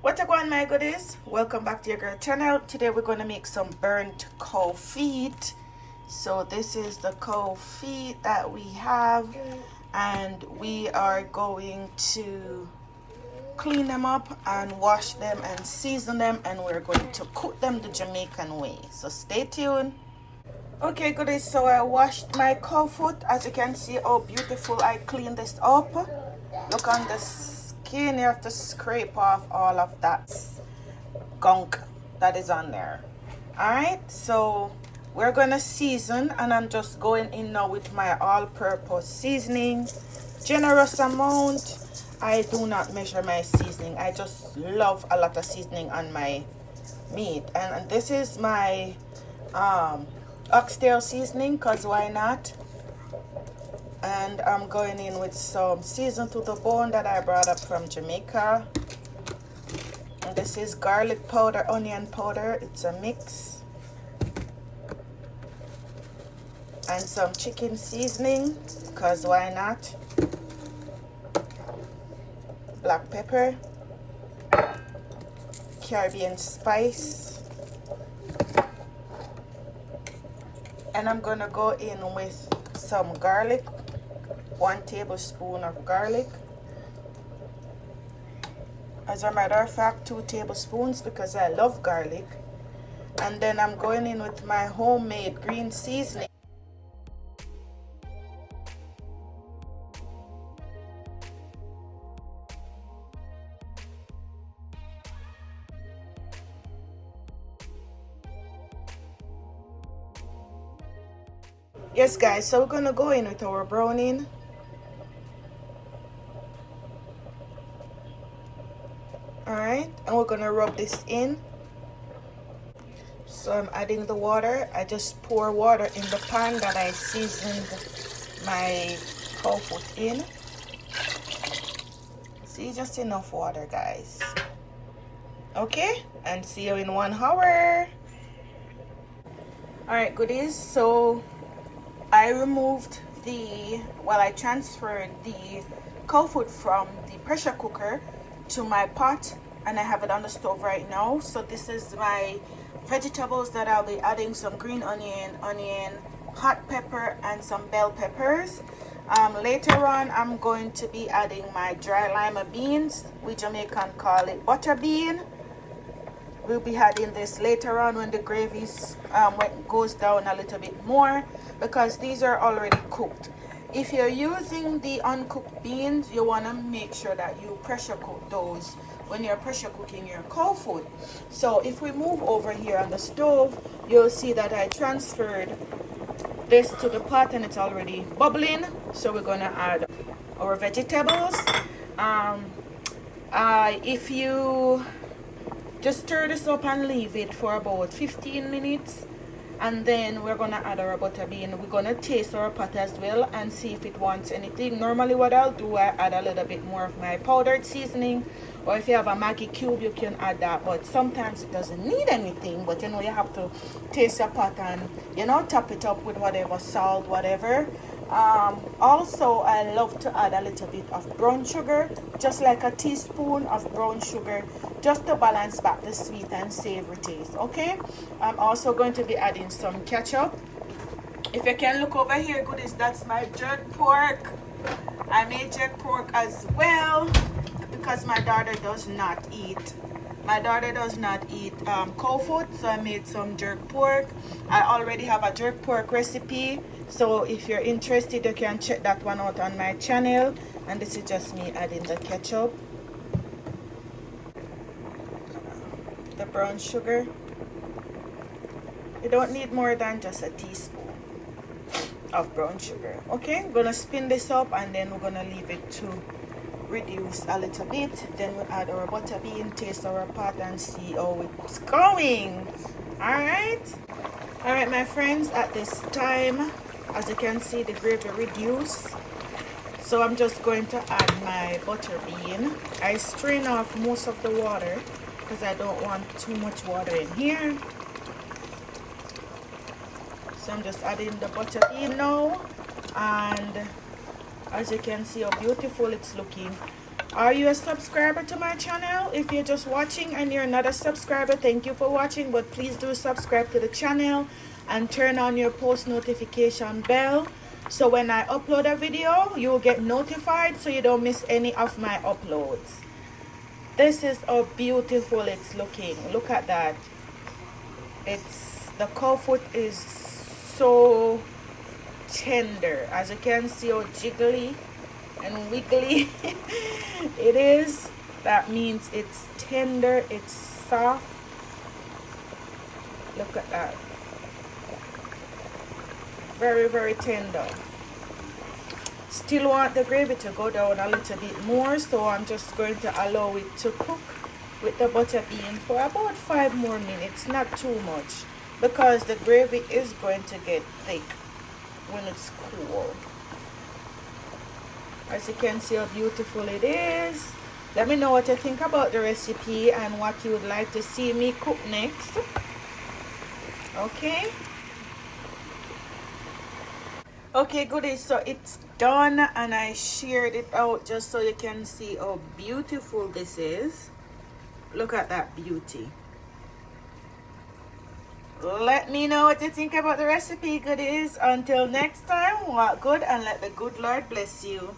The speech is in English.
What's going, my goodies? Welcome back to your girl channel. Today we're going to make some burnt cow feet. So this is the cow feet that we have, and we are going to clean them up and wash them and season them, and we're going to cook them the Jamaican way. So stay tuned. Okay, goodies, so I washed my cow foot. As you can see how beautiful I cleaned this up. Look on the skin, you have to scrape off all of that gunk that is on there. Alright, so we're gonna season, and I'm just going in now with my all-purpose seasoning. Generous amount. I do not measure my seasoning. I just love a lot of seasoning on my meat. And this is my oxtail seasoning, because why not? And I'm going in with some season to the bone that I brought up from Jamaica. And this is garlic powder, onion powder. It's a mix. And some chicken seasoning, because why not? Black pepper, Caribbean spice, and I'm gonna go in with some garlic, 1 tablespoon of garlic. As a matter of fact, 2 tablespoons, because I love garlic. And then I'm going in with my homemade green seasoning. Yes, guys, so we're gonna go in with our browning. Alright, and we're gonna rub this in. So I'm adding the water. I just pour water in the pan that I seasoned my cow foot in. See, just enough water, guys. Okay, and see you in 1 hour. Alright, goodies, so I removed I transferred the cow foot from the pressure cooker to my pot, and I have it on the stove right now. So this is my vegetables that I'll be adding: some green onion, hot pepper, and some bell peppers. Later on, I'm going to be adding my dry lima beans. We Jamaican call it butter bean. We'll be adding this later on when the gravy goes down a little bit more, because these are already cooked. If you're using the uncooked beans, you want to make sure that you pressure cook those when you're pressure cooking your cow food. So if we move over here on the stove, you'll see that I transferred this to the pot and it's already bubbling. So we're going to add our vegetables. If you just stir this up and leave it for about 15 minutes, and then we're gonna add our butter bean. We're gonna taste our pot as well and see if it wants anything. Normally what I'll do, I add a little bit more of my powdered seasoning, or if you have a Maggi cube, you can add that, but sometimes it doesn't need anything. But you know, you have to taste your pot and, you know, top it up with whatever salt, whatever. Also, I love to add a little bit of brown sugar, just like a teaspoon of brown sugar, just to balance back the sweet and savory taste. Okay, I'm also going to be adding some ketchup. If you can look over here, goodies, that's my jerk pork. I made jerk pork as well, because my daughter does not eat cow food, so I made some jerk pork. I already have a jerk pork recipe, so if you're interested, you can check that one out on my channel. And this is just me adding the ketchup, the brown sugar. You don't need more than just a teaspoon of brown sugar. Okay, I'm gonna spin this up, and then we're gonna leave it to reduce a little bit. Then we'll add our butter bean, taste our pot, and see how it's going. Alright, my friends, at this time, as you can see, the gravy reduced. So I'm just going to add my butter bean. I strain off most of the water because I don't want too much water in here. So I'm just adding the butter bean now, and as you can see how beautiful it's looking. Are you a subscriber to my channel? If you're just watching and you're not a subscriber, thank you for watching, but please do subscribe to the channel and turn on your post notification bell, so when I upload a video you'll get notified so you don't miss any of my uploads. This is how beautiful it's looking. Look at that. The cow foot is so tender. As you can see how jiggly and wiggly it is. That means it's tender, it's soft. Look at that. Very, very tender. Still want the gravy to go down a little bit more, so I'm just going to allow it to cook with the butter bean for about 5 more minutes, not too much, because the gravy is going to get thick when it's cool. As you can see how beautiful it is. Let me know what you think about the recipe and what you would like to see me cook next. Okay. Okay, goodies, so it's done and I shared it out just so you can see how beautiful this is. Look at that beauty. Let me know what you think about the recipe, goodies. Until next time, walk good and let the good Lord bless you.